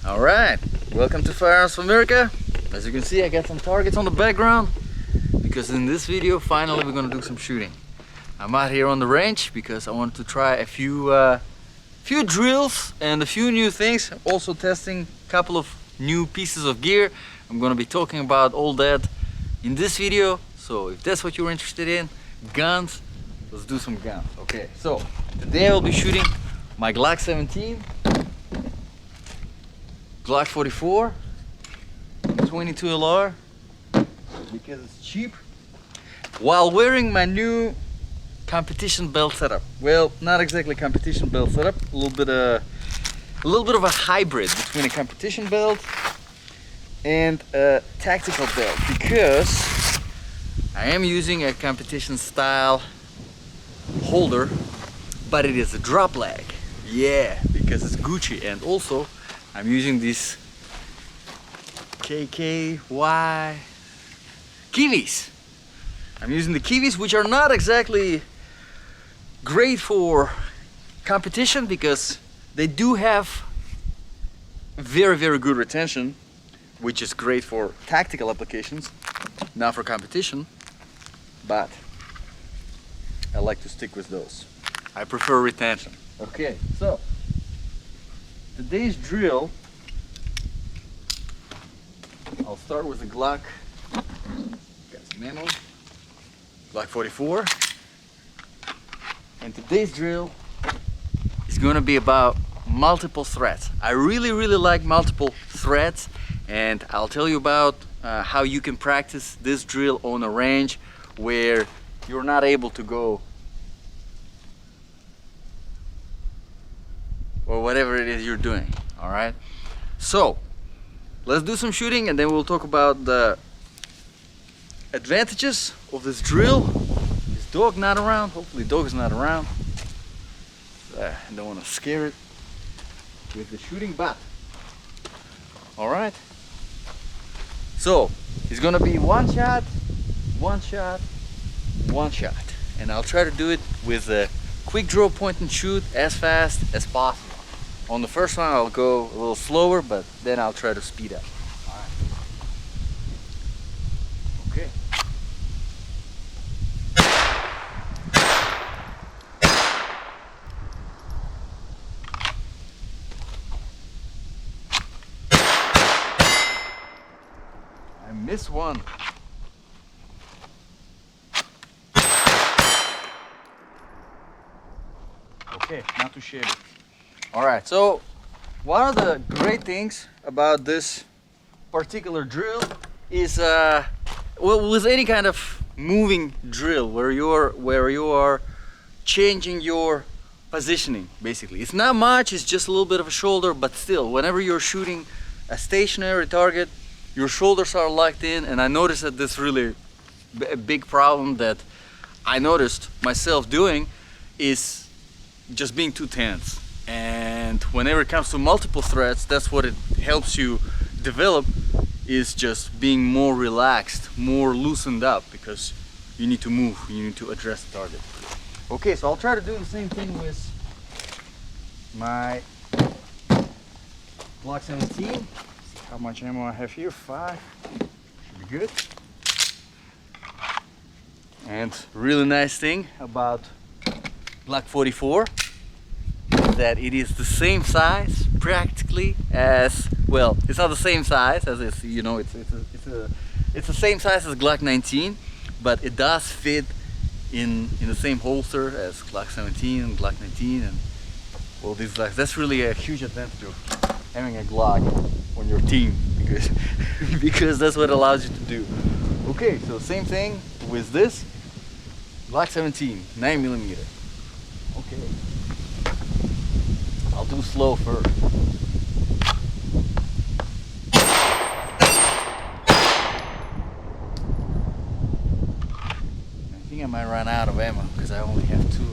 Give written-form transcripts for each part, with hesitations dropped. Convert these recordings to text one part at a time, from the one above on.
Alright, welcome to Firearms for America. As you can see, I got some targets on the background because in this video finally we're gonna do some shooting. I'm out here on the range because I wanted to try a few drills and a few new things. Also testing a couple of new pieces of gear. I'm gonna be talking about all that in this video. So if that's what you're interested in, guns, let's do some guns. Okay, so today I will be shooting my Glock 17, Glock 44, 22 LR because it's cheap, while wearing my new competition belt setup. Well, not exactly competition belt setup, a little bit of a hybrid between a competition belt and a tactical belt, because I am using a competition style holder, but it is a drop leg. Yeah, because it's Gucci. And also I'm using these KKY Kiwis. I'm using the Kiwis, which are not exactly great for competition because they do have very good retention, which is great for tactical applications, not for competition, but I like to stick with those. I prefer retention. Okay, so today's drill, I'll start with the Glock, got some ammo, Glock 44, and today's drill is going to be about multiple threats. I really like multiple threats, and I'll tell you about how you can practice this drill on a range where you're not able to go, or whatever it is you're doing. All right, so let's do some shooting and then we'll talk about the advantages of this drill. Is dog not around? Hopefully dog is not around. I don't want to scare it with the shooting, but all right, so it's gonna be one shot, and I'll try to do it with a quick draw, point and shoot as fast as possible. On the first one I'll go a little slower, but then I'll try to speed up. All right. Okay. I missed one. Okay, not too shabby. All right, so one of the great things about this particular drill is, well, with any kind of moving drill where you are changing your positioning, basically. It's not much, it's just a little bit of a shoulder, but still, whenever you're shooting a stationary target, your shoulders are locked in. And I noticed that this really a big problem that I noticed myself doing is just being too tense. And whenever it comes to multiple threats, that's what it helps you develop, is just being more relaxed, more loosened up, because you need to move, you need to address the target. Okay, so I'll try to do the same thing with my Glock 17. See how much ammo I have here, 5, should be good. And really nice thing about Glock 44 that it is the same size practically as, well, it's not the same size as it's, you know, it's the same size as Glock 19, but it does fit in the same holster as Glock 17 and Glock 19 and all these Glocks. That's really a huge advantage of having a Glock on your team, because because that's what it allows you to do. Okay, so same thing with this Glock 17 9mm. Okay, I'll do slow first. I think I might run out of ammo because I only have 2.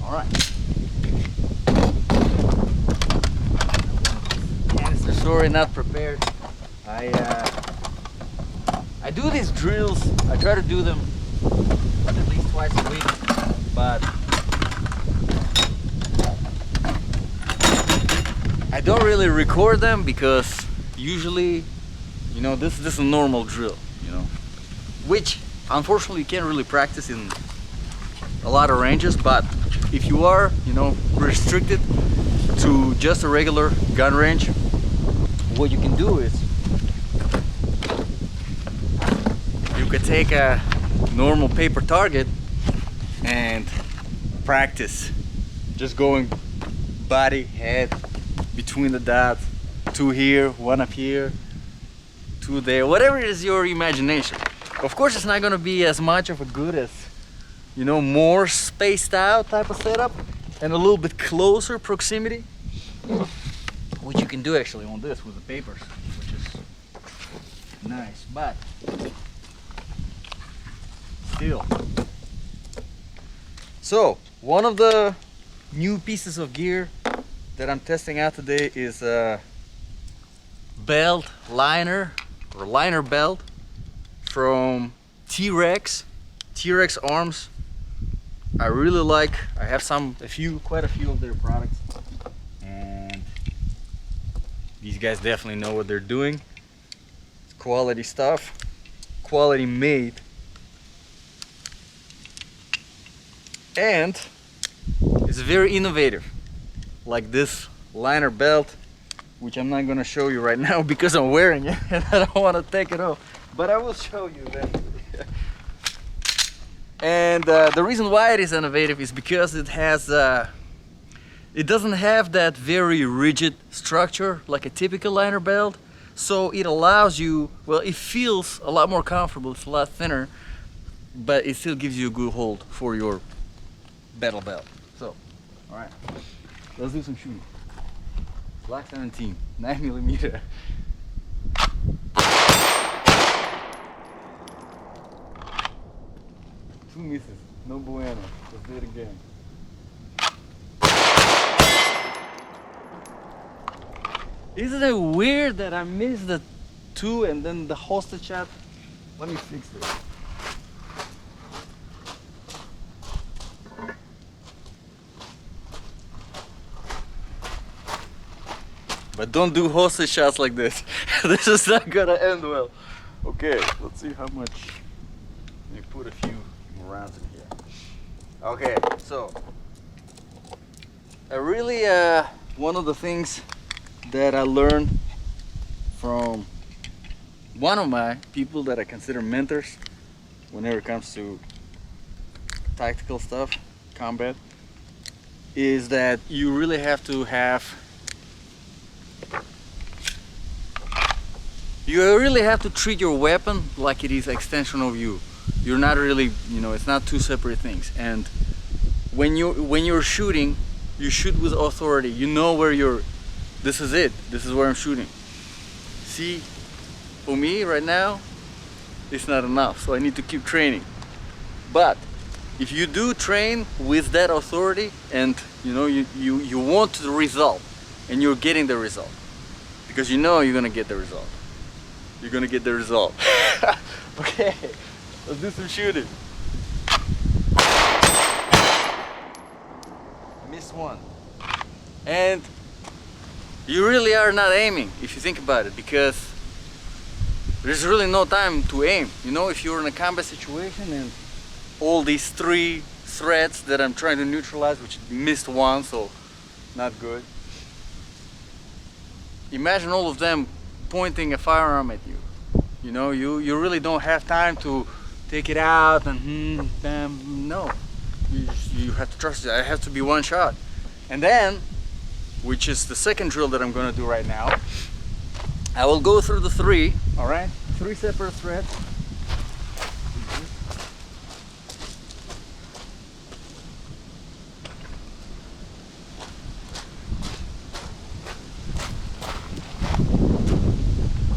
All right. Canister, sorry, not prepared. I do these drills. I try to do them at least twice a week, but I don't really record them because usually, you know, this is a normal drill, you know, which unfortunately you can't really practice in a lot of ranges. But if you are, you know, restricted to just a regular gun range, what you can do is you could take a normal paper target and practice just going body, head, between the dots, two here, one up here, two there, whatever is your imagination. Of course, it's not going to be as much of a good as, you know, more spaced out type of setup and a little bit closer proximity, which you can do actually on this with the papers, which is nice. But still, so one of the new pieces of gear that I'm testing out today is a belt liner or liner belt from T-Rex arms. I really like, I have quite a few of their products, and these guys definitely know what they're doing. It's quality stuff, quality made, and it's very innovative, like this liner belt, which I'm not gonna show you right now because I'm wearing it and I don't want to take it off, but I will show you eventually. And the reason why it is innovative is because it has it doesn't have that very rigid structure like a typical liner belt, so it allows you, well, it feels a lot more comfortable. It's a lot thinner, but it still gives you a good hold for your battle belt. So, all right, let's do some shooting. Black 17, 9mm. Two misses, no bueno. Let's do it again. Isn't it weird that I missed the two and then the hostage shot? Let me fix this. But don't do hostage shots like this. This is not gonna end well. Okay, let's see how much. Let me put a few rounds in here. Okay, so I really one of the things that I learned from one of my people that I consider mentors whenever it comes to tactical stuff, combat, is that you really have to treat your weapon like it is an extension of you. You're not really, you know, it's not two separate things. And when you're shooting, you shoot with authority. You know where you're, this is it, this is where I'm shooting. See, for me right now, it's not enough, so I need to keep training. But if you do train with that authority and you know you want the result and you're getting the result, because you know you're gonna get the result. You're gonna get the result. Okay, let's do some shooting. Missed one. And you really are not aiming if you think about it, because there's really no time to aim. You know, if you're in a combat situation and all these three threats that I'm trying to neutralize, which missed one, so not good. Imagine all of them pointing a firearm at you. You know, you really don't have time to take it out and bam, no. You have to trust it. It has to be one shot. And then, which is the second drill that I'm gonna do right now, I will go through the three, all right? Three separate threads.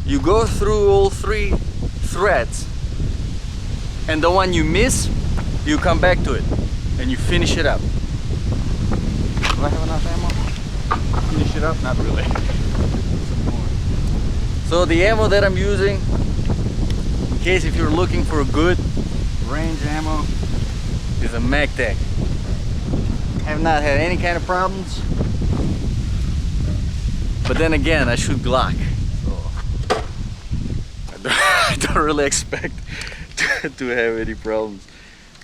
You go through all three threads, and the one you miss, you come back to it and you finish it up. Do I have enough ammo? Finish it up? Not really. So the ammo that I'm using, in case if you're looking for a good range ammo, is a MagTech. Have not had any kind of problems. But then again, I shoot Glock, so I don't really expect to have any problems.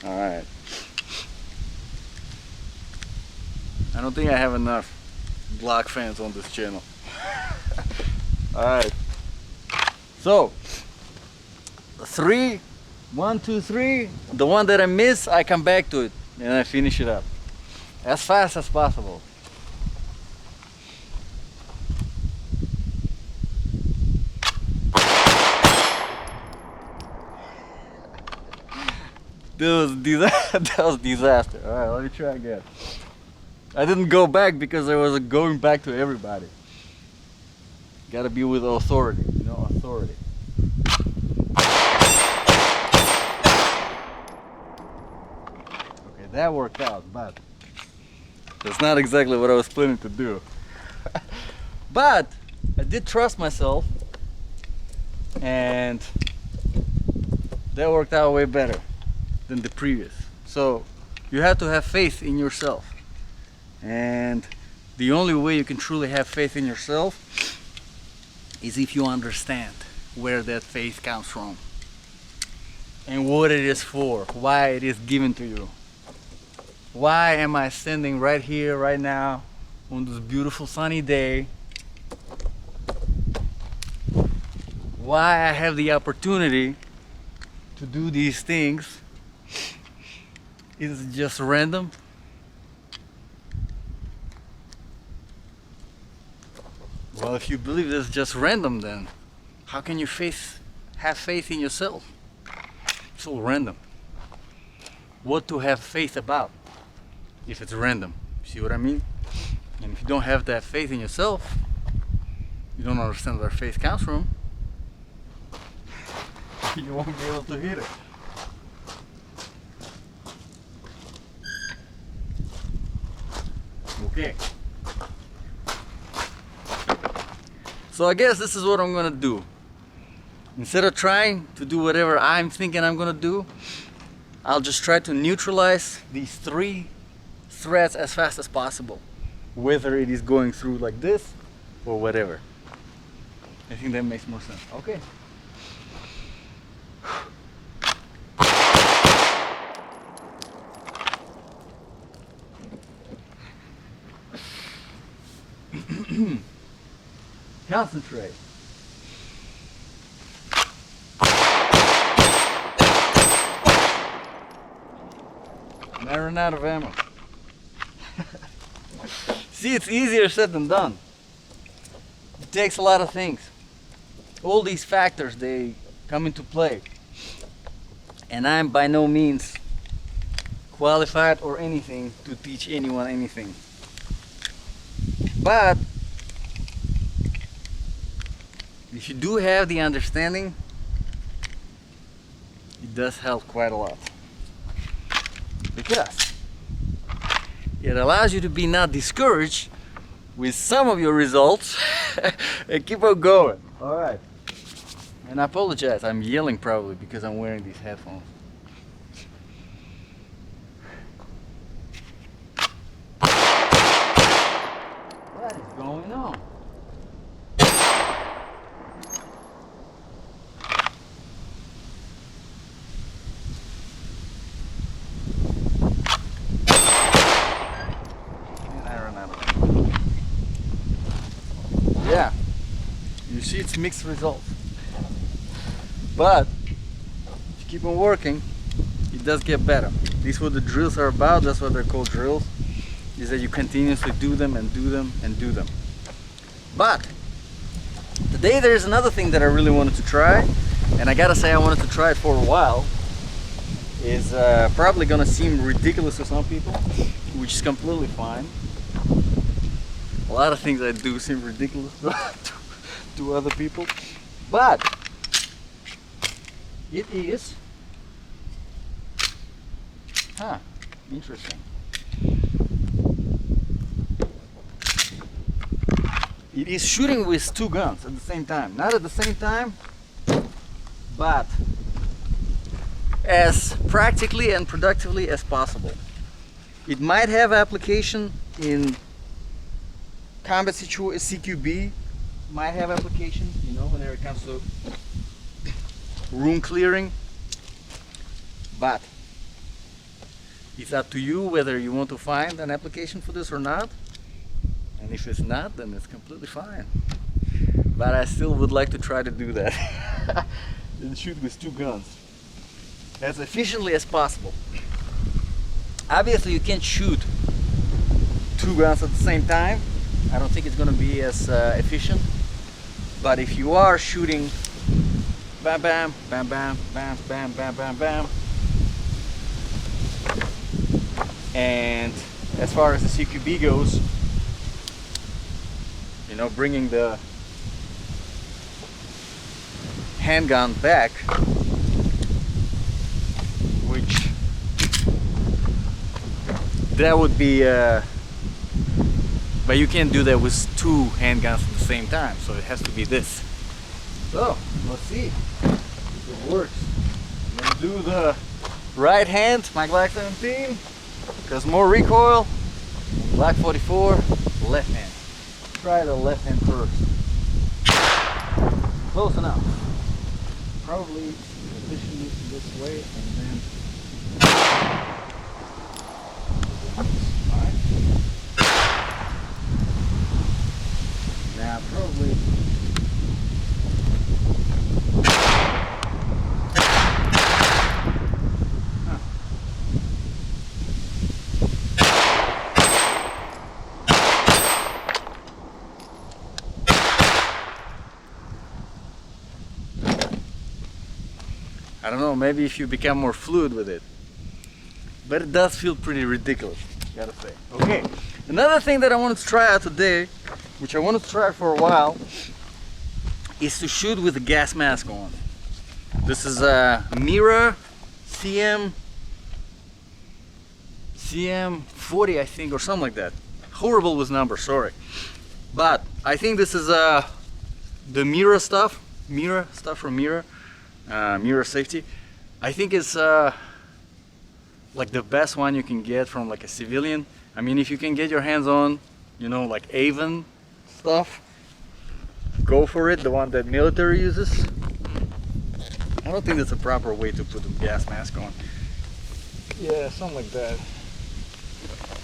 All right. I don't think I have enough Glock fans on this channel. All right. So 3, 1, 2, 3. The one that I miss, I come back to it and I finish it up as fast as possible. That was disaster. All right, let me try again. I didn't go back because I was going back to everybody. Gotta be with authority, you know, authority. Okay, that worked out, but that's not exactly what I was planning to do. But I did trust myself, and that worked out way better than the previous. So you have to have faith in yourself, and the only way you can truly have faith in yourself is if you understand where that faith comes from and what it is for, why it is given to you. Why am I standing right here right now on this beautiful sunny day? Why I have the opportunity to do these things? Is it just random? Well, if you believe it's just random, then how can you have faith in yourself? It's all random. What to have faith about if it's random? See what I mean? And if you don't have that faith in yourself, you don't understand where faith comes from, you won't be able to hit it. Okay. So I guess this is what I'm gonna do. Instead of trying to do whatever I'm thinking I'm gonna do, I'll just try to neutralize these 3 threads as fast as possible, whether it is going through like this or whatever. I think that makes more sense. Okay. Concentrate. And I ran out of ammo. See, it's easier said than done. It takes a lot of things. All these factors, they come into play. And I'm by no means qualified or anything to teach anyone anything. But if you do have the understanding, it does help quite a lot. Because it allows you to be not discouraged with some of your results and keep on going. Alright. And I apologize, I'm yelling probably because I'm wearing these headphones. What is going on? Yeah, you see it's mixed results. But if you keep on working, it does get better. This is what the drills are about, that's what they're called drills, is that you continuously do them and do them and do them. But today there's another thing that I really wanted to try, and I gotta say I wanted to try it for a while. It's probably gonna seem ridiculous to some people, which is completely fine. A lot of things I do seem ridiculous to other people, but it is, interesting. It is shooting with 2 guns at the same time. Not at the same time, but as practically and productively as possible. It might have application in combat CQB might have application, you know, whenever it comes to room clearing, but it's up to you whether you want to find an application for this or not. And if it's not, then it's completely fine. But I still would like to try to do that and shoot with two guns as efficiently as possible. Obviously you can't shoot two guns at the same time. I don't think it's going to be as efficient. But if you are shooting bam bam bam bam bam bam bam bam bam, and as far as the CQB goes, you know, bringing the handgun back, which that would be but you can't do that with two handguns at the same time, so it has to be this. So let's see if it works. I'm gonna do the right hand, my Glock 17, because more recoil. Glock 44, left hand. Try the left hand first. Close enough. Probably position it this way and then. Alright. Now probably. I don't know, maybe if you become more fluid with it. But it does feel pretty ridiculous, gotta say. Okay, another thing that I wanted to try out today, which I wanted to try for a while, is to shoot with a gas mask on. This is a Mira CM40, I think, or something like that. Horrible with numbers, sorry. But I think this is the Mira stuff from Mira. Mira Safety. I think it's like the best one you can get from like a civilian. I mean, if you can get your hands on, you know, like Avon stuff, go for it. The one that military uses. I don't think that's a proper way to put a gas mask on. Yeah, something like that.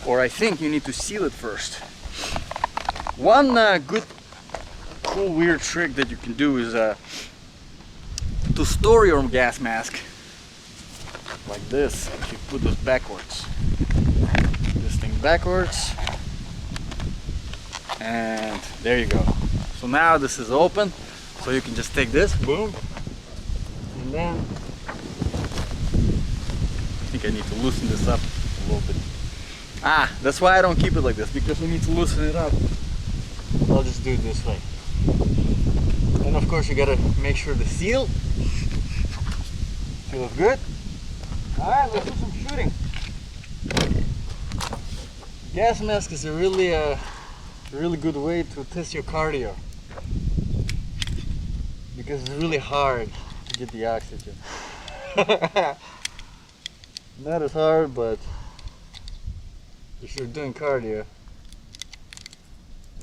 Or I think you need to seal it first. One good, cool, weird trick that you can do is to store your gas mask like this. If you put this backwards, this thing backwards, and there you go. So now this is open, so you can just take this, boom, and then I think I need to loosen this up a little bit. That's why I don't keep it like this, because we need to loosen it up. I'll just do it this way. And of course you gotta make sure the seal feels good. Alright, let's do some shooting. Gas mask is a really good way to test your cardio, because it's really hard to get the oxygen. Not as hard, but if you're doing cardio,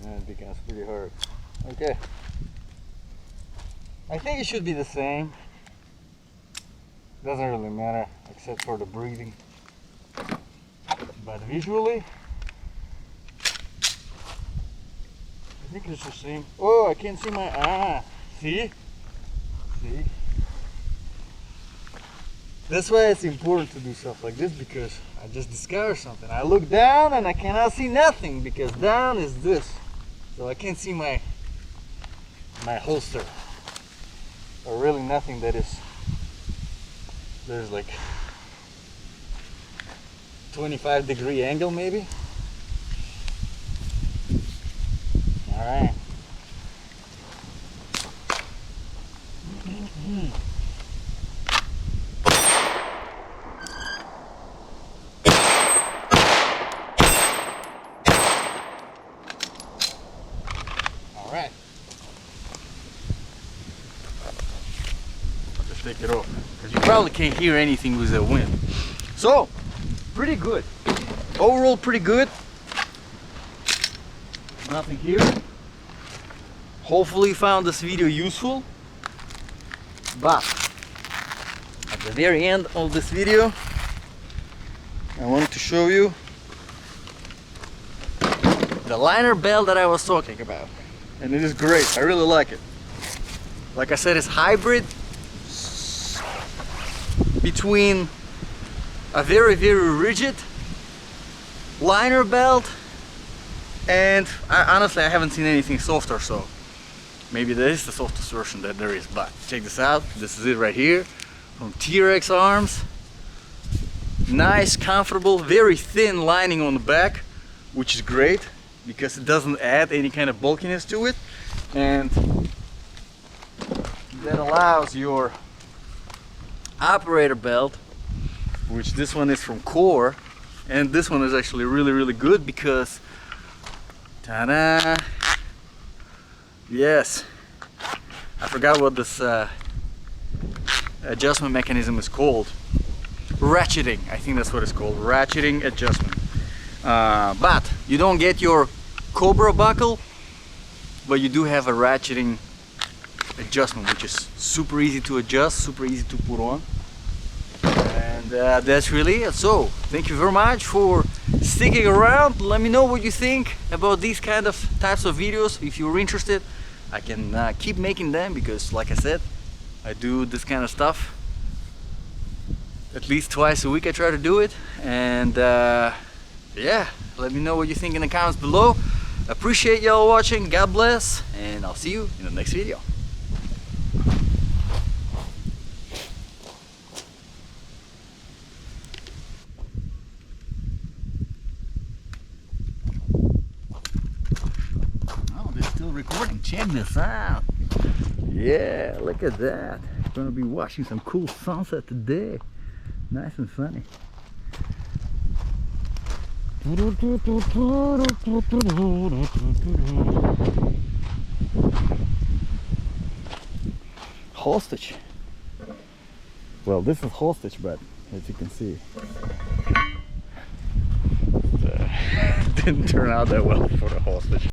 it becomes pretty hard. Okay. I think it should be the same. Doesn't really matter, except for the breathing. But visually, I think it's the same. Oh, I can't see my, see? See? That's why it's important to do stuff like this, because I just discovered something. I look down and I cannot see nothing, because down is this. So I can't see my holster. Or really nothing that is, there's like 25-degree angle maybe. All right. All right. Take it off, because you probably can't hear anything with the wind. So, pretty good. Overall, pretty good. nothing here. Hopefully you found this video useful. But at the very end of this video, I wanted to show you the liner belt that I was talking about. And it is great, I really like it. Like I said, it's hybrid between a very rigid liner belt and honestly I haven't seen anything softer, so maybe this is the softest version that there is. But check this out, this is it right here from T-Rex Arms. Nice, comfortable, very thin lining on the back, which is great because it doesn't add any kind of bulkiness to it, and that allows your operator belt, which this one is from Core, and this one is actually really good because ta-da, yes, I forgot what this adjustment mechanism is called. Ratcheting, I think that's what it's called, ratcheting adjustment. But you don't get your Cobra buckle, but you do have a ratcheting adjustment, which is super easy to adjust, super easy to put on. And that's really it. So thank you very much for sticking around. Let me know what you think about these kind of types of videos. If you're interested, I can keep making them, because like I said, I do this kind of stuff at least twice a week. I try to do it, and yeah, let me know what you think in the comments below. Appreciate y'all watching, God bless, and I'll see you in the next video. Oh, they're still recording. Check this out. Yeah, look at that. Gonna be watching some cool sunset today. Nice and sunny. Hostage. Well, this is hostage, but as you can see, it didn't turn out that well for the hostage.